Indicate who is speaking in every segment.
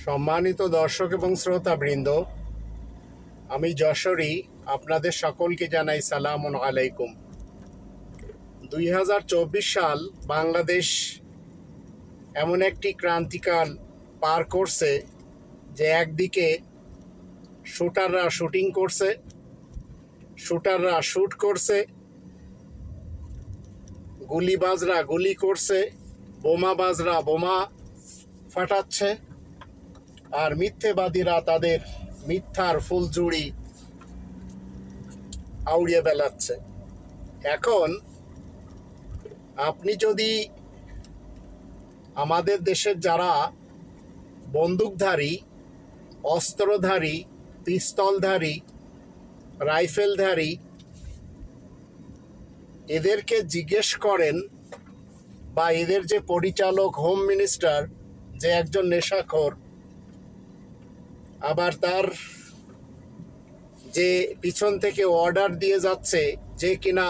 Speaker 1: সম্মানিত দর্শক এবং শ্রোতাবৃন্দ, আমি যশোরী আপনাদের সকলকে জানাই সালামুন আলাইকুম। 2024 সাল বাংলাদেশ এমন একটি ক্রান্তিকাল পার করছে যে একদিকে শুটাররা শুটিং করছে, শুটাররা শ্যুট করছে, গুলিবাজরা গুলি করছে, বোমাবাজরা বোমা ফাটাচ্ছে, আর মিথ্যেবাদীরা তাদের মিথ্যার ফুলঝুড়ি আউড়িয়ে বেড়াচ্ছে। এখন আপনি যদি আমাদের দেশের যারা বন্দুকধারী, অস্ত্রধারী, পিস্তলধারী, রাইফেলধারী এদেরকে জিজ্ঞেস করেন, বা এদের যে পরিচালক হোম মিনিস্টার যে একজন নেশাখোর, আবার তার যে পিছন থেকে অর্ডার দিয়ে যাচ্ছে যে কিনা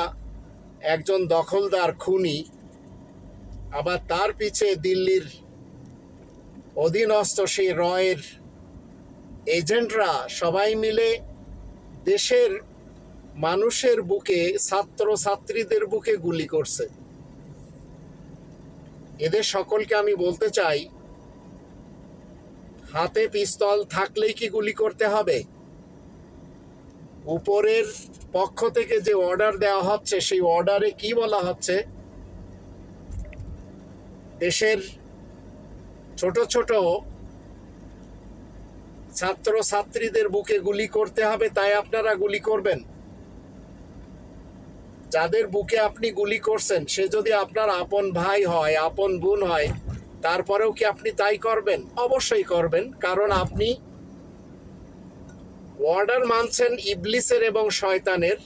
Speaker 1: একজন দখলদার খুনি, আবার তার পিছে দিল্লির অধীনস্থ সেই রয়ের এজেন্টরা সবাই মিলে দেশের মানুষের বুকে, ছাত্র ছাত্রীদের বুকে গুলি করছে। এদের সকলকে আমি বলতে চাই, হাতে পিস্তল থাকলেই কি গুলি করতে হবে? উপরের পক্ষ থেকে যে অর্ডার দেওয়া হচ্ছে সেই অর্ডারে কি বলা হচ্ছে? দেশের ছোট ছোট ছাত্র ছাত্রীদের বুকে গুলি করতে হবে, তাই আপনারা গুলি করবেন। যাদের বুকে আপনি গুলি করছেন সে যদি আপনার আপন ভাই হয়, আপন বোন হয়, তারপরেও কি আপনি তাই করবেন? অবশ্যই করবেন, কারণ আপনি অর্ডার মানছেন ইবলিসের এবং শয়তানের,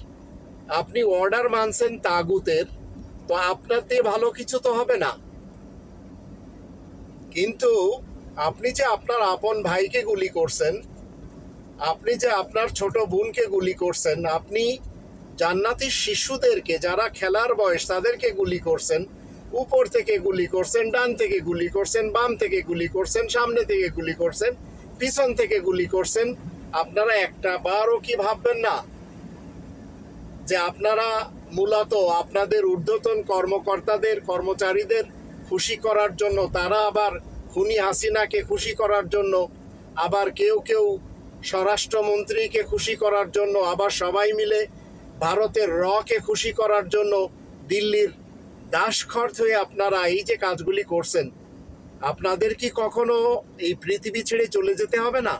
Speaker 1: আপনি অর্ডার মানছেন তাগুতের, তো আপনার দিয়ে ভালো কিছু তো হবে না। কিন্তু আপনি যে আপনার আপন ভাইকে গুলি করছেন, আপনি যে আপনার ছোট বোনকে গুলি করছেন, আপনি জান্নাতি শিশুদেরকে যারা খেলার বয়স তাদেরকে গুলি করছেন, উপর থেকে গুলি করছেন, ডান থেকে গুলি করছেন, বাম থেকে গুলি করছেন, সামনে থেকে গুলি করছেন, পিছন থেকে গুলি করছেন, আপনারা একটা বারও কি ভাববেন না যে আপনারা মূলত আপনাদের ঊর্ধ্বতন কর্মকর্তাদের, কর্মচারীদের খুশি করার জন্য, তারা আবার খুনি হাসিনাকে খুশি করার জন্য, আবার কেউ কেউ স্বরাষ্ট্রমন্ত্রীকে খুশি করার জন্য, আবার সবাই মিলে ভারতের রকে খুশি করার জন্য দিল্লির দাসখর্দ হয়ে আপনারা এই যে কাজগুলি করছেন, আপনাদের কি কখনো এই পৃথিবী ছেড়ে চলে যেতে হবে না?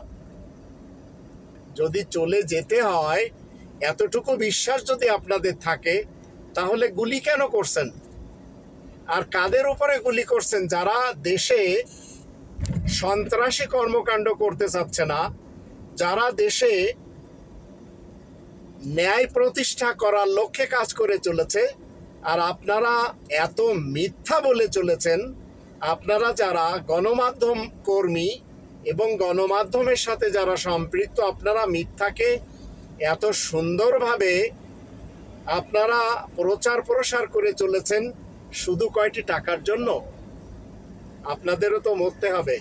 Speaker 1: যদি চলে যেতে হয়, এতটুকু বিশ্বাস যদি আপনাদের থাকে, তাহলে গুলি কেন করছেন? আর কাদের উপরে গুলি করছেন? যারা দেশে সন্ত্রাসী কর্মকাণ্ড করতে চাচ্ছে না, যারা দেশে ন্যায় প্রতিষ্ঠা করার লক্ষ্যে কাজ করে চলেছে, আর আপনারা এত মিথ্যা বলে চলেছেন। আপনারা যারা গণমাধ্যম কর্মী এবং গণমাধ্যমের সাথে যারা সম্পৃক্ত, আপনারা মিথ্যাকে এত সুন্দরভাবে আপনারা প্রচার প্রসার করে চলেছেন শুধু কয়টি টাকার জন্য। আপনাদেরও তো মরতে হবে।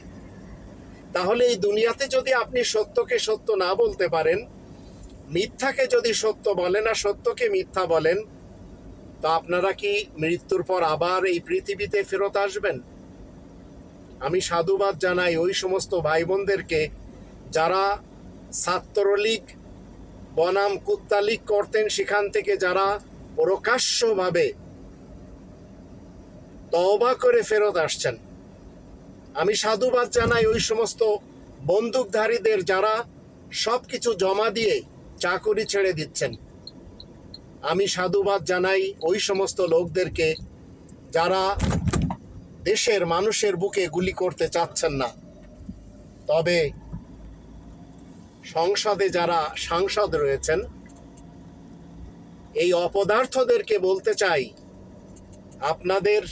Speaker 1: তাহলে এই দুনিয়াতে যদি আপনি সত্যকে সত্য না বলতে পারেন, মিথ্যাকে যদি সত্য বলেন আর সত্যকে মিথ্যা বলেন, তো আপনারা কি মৃত্যুর পর আবার এই পৃথিবীতে ফেরত আসবেন? আমি সাধুবাদ জানাই ওই সমস্ত ভাই বোনদেরকে যারা ছাত্রলীগ বনাম কুত্তালীগ করতেন, সেখান থেকে যারা প্রকাশ্যভাবে তওবা করে ফেরত আসছেন। আমি সাধুবাদ জানাই ওই সমস্ত বন্দুকধারীদের যারা সব কিছু জমা দিয়ে চাকরি ছেড়ে দিচ্ছেন। আমি সাধুবাদ জানাই ওই সমস্ত লোকদেরকে যারা দেশের মানুষের বুকে গুলি করতে চাচ্ছেন না। তবে সংসদে যারা সাংসদ রয়েছেন, এই অপদার্থদেরকে বলতে চাই, আপনাদের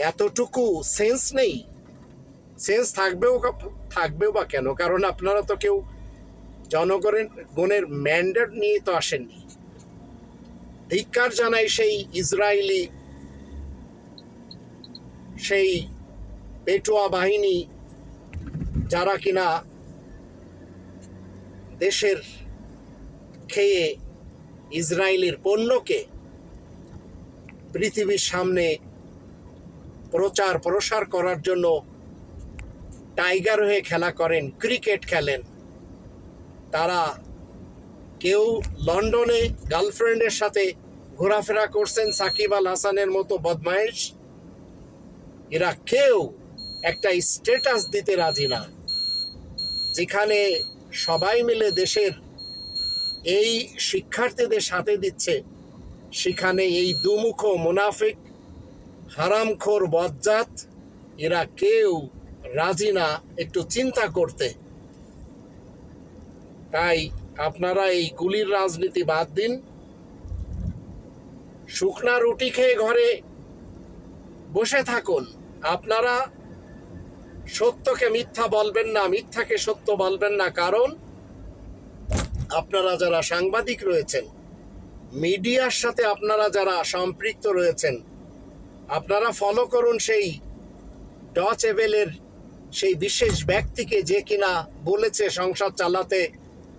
Speaker 1: এতটুকু সেন্স নেই। সেন্স থাকবেও বা কেন? কারণ আপনারা তো কেউ জনগণের ম্যান্ডেট নিয়ে তো আসেননি। ধিক্কার জানাই সেই ইসরায়েলি সেই পেটুয়া বাহিনী যারা কিনা দেশের খেয়ে ইসরায়েলের পণ্যকে পৃথিবীর সামনে প্রচার প্রসার করার জন্য টাইগার হয়ে খেলা করেন, ক্রিকেট খেলেন, তারা কেউ লন্ডনে গার্লফ্রেন্ডের সাথে ঘোরাফেরা করছেন সাকিব আল হাসানের মতো বদমাইশ, এরা কেউ একটা স্ট্যাটাস দিতে রাজি না। যেখানে সবাই মিলে দেশের এই শিক্ষার্থীদের সাথে দিচ্ছে, সেখানে এই দুমুখ মুনাফিক হারামখোর বজ্জাত এরা কেউ রাজি না একটু চিন্তা করতে। তাই আপনারা এই গুলির রাজনীতি বাদ দিন, শুকনা রুটি খেয়ে ঘরে বসে থাকুন। আপনারা সত্যকে মিথ্যা বলবেন না, মিথ্যাকে সত্য বলবেন না, কারণ আপনারা যারা সাংবাদিক রয়েছেন, মিডিয়ার সাথে আপনারা যারা সম্পৃক্ত রয়েছেন, আপনারা ফলো করুন সেই ডচ এভেলের সেই বিশেষ ব্যক্তিকে, যে কিনা বলেছে সংসার চালাতে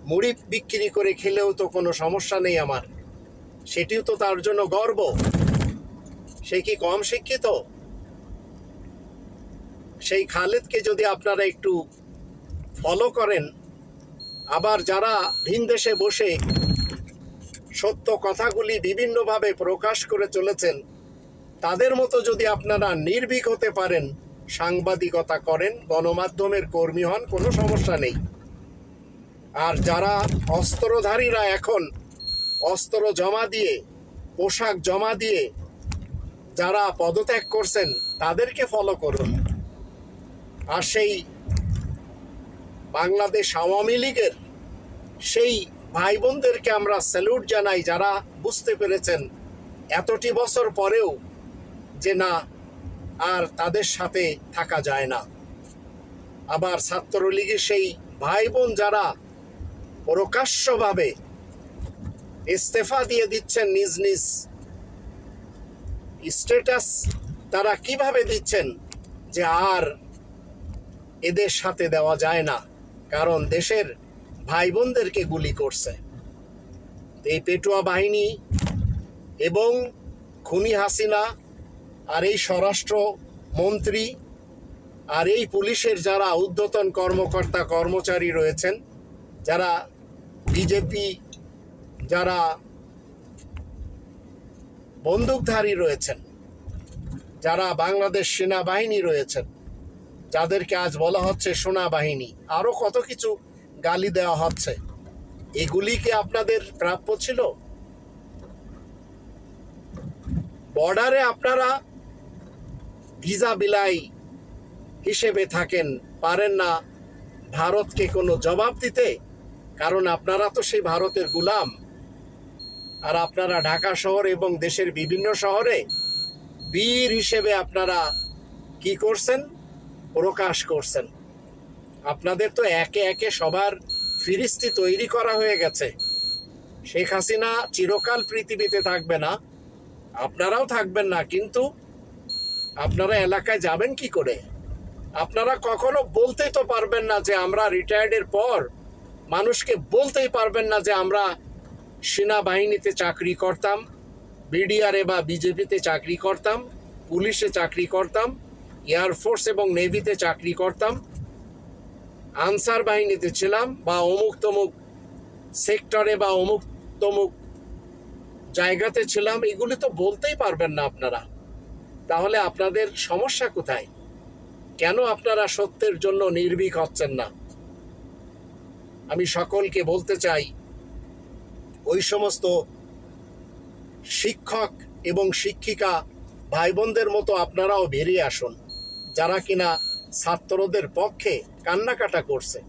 Speaker 1: মুড়ি বিক্রি করে খেলেও তো কোনো সমস্যা নেই আমার, সেটিও তো তার জন্য গর্ব। সে কি কম শিক্ষিত? সেই খালেদকে যদি আপনারা একটু ফলো করেন, আবার যারা ভিন দেশে বসে সত্য কথাগুলি বিভিন্নভাবে প্রকাশ করে চলেছেন, তাদের মতো যদি আপনারা নির্ভীক হতে পারেন, সাংবাদিকতা করেন, গণমাধ্যমের কর্মী হন, কোনো সমস্যা নেই। আর যারা অস্ত্রধারীরা এখন অস্ত্র জমা দিয়ে, পোশাক জমা দিয়ে যারা পদত্যাগ করছেন, তাদেরকে ফলো করুন। আর সেই বাংলাদেশ আওয়ামী লীগের সেই ভাই বোনদেরকে আমরা স্যালুট জানাই, যারা বুঝতে পেরেছেন এতটি বছর পরেও যে না, আর তাদের সাথে থাকা যায় না। আবার ছাত্রলীগের সেই ভাই বোন যারা প্রকাশ্যভাবে ইস্তেফা দিয়ে দিচ্ছেন, নিজ নিজ স্ট্যাটাস তারা কিভাবে দিচ্ছেন যে আর এদের সাথে দেওয়া যায় না, কারণ দেশের ভাই বোনদেরকে গুলি করছে। এই পেটুয়া বাহিনী এবং খুনি হাসিনা আর এই স্বরাষ্ট্র মন্ত্রী আর এই পুলিশের যারা ঊর্ধ্বতন কর্মকর্তা কর্মচারী রয়েছেন, যারা বিজেপি, যারা বন্দুকধারী রয়েছেন, যারা বাংলাদেশ সেনাবাহিনী রয়েছেন, যাদেরকে আজ বলা হচ্ছে সোনা বাহিনী, আরও কত কিছু গালি দেওয়া হচ্ছে, এগুলি কি আপনাদের প্রাপ্য ছিল? বর্ডারে আপনারা ভিসা বিলাই হিসেবে থাকেন, পারেন না ভারতকে কোনো জবাব দিতে, কারণ আপনারা তো সেই ভারতের গোলাম। আর আপনারা ঢাকা শহর এবং দেশের বিভিন্ন শহরে বীর হিসেবে আপনারা কি করছেন? প্রকাশ করছেন। আপনাদের তো একে একে সবার ফিরিস্তি তৈরি করা হয়ে গেছে। শেখ হাসিনা চিরকাল পৃথিবীতে থাকবে না, আপনারাও থাকবেন না, কিন্তু আপনারা এলাকায় যাবেন কি করে? আপনারা কখনো বলতেই তো পারবেন না যে আমরা রিটায়ার্ডের পর, মানুষকে বলতেই পারবেন না যে আমরা সেনাবাহিনীতে চাকরি করতাম, বিডিআরে বা বিজেপিতে চাকরি করতাম, পুলিশে চাকরি করতাম, এয়ারফোর্স এবং নেভিতে চাকরি করতাম, আনসার বাহিনীতে ছিলাম, বা অমুক তমুক সেক্টরে বা অমুক তমুক জায়গাতে ছিলাম। এগুলি তো বলতেই পারবেন না আপনারা। তাহলে আপনাদের সমস্যা কোথায়? কেন আপনারা সত্যের জন্য নির্ভীক হচ্ছেন না? আমি সকলকে বলতে চাই, ওই সমস্ত শিক্ষক এবং শিক্ষিকা ভাই বোনদের মতো আপনারাও বেরিয়ে আসুন, যারা কিনা ছাত্রদের পক্ষে কান্নাকাটা করছে,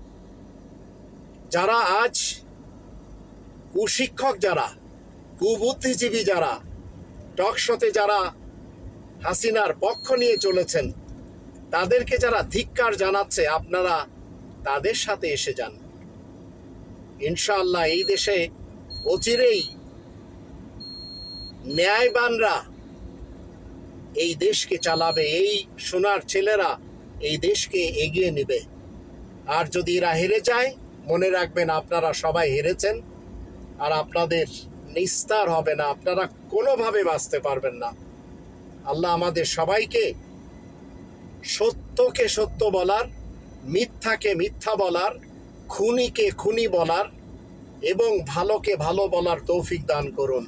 Speaker 1: যারা আজ কুশিক্ষক, যারা কুবুদ্ধিজীবী, যারা টকশোতে যারা হাসিনার পক্ষ নিয়ে চলেছেন, তাদেরকে যারা ধিক্কার জানাচ্ছে, আপনারা তাদের সাথে এসে যান। ইনশাআল্লাহ এই দেশে অচিরেই ন্যায়বানরা এই দেশকে চালাবে। এই সোনার ছেলেরা এই দেশকে এগিয়ে নেবে। আর যদি এরা হেরে যায়, মনে রাখবেন আপনারা সবাই হেরেছেন, আর আপনাদের নিস্তার হবে না, আপনারা কোনোভাবে বাঁচতে পারবেন না। আল্লাহ আমাদের সবাইকে সত্যকে সত্য বলার, মিথ্যাকে মিথ্যা বলার, খুনিকে খুনি বলার এবং ভালোকে ভালো বলার তৌফিক দান করুন।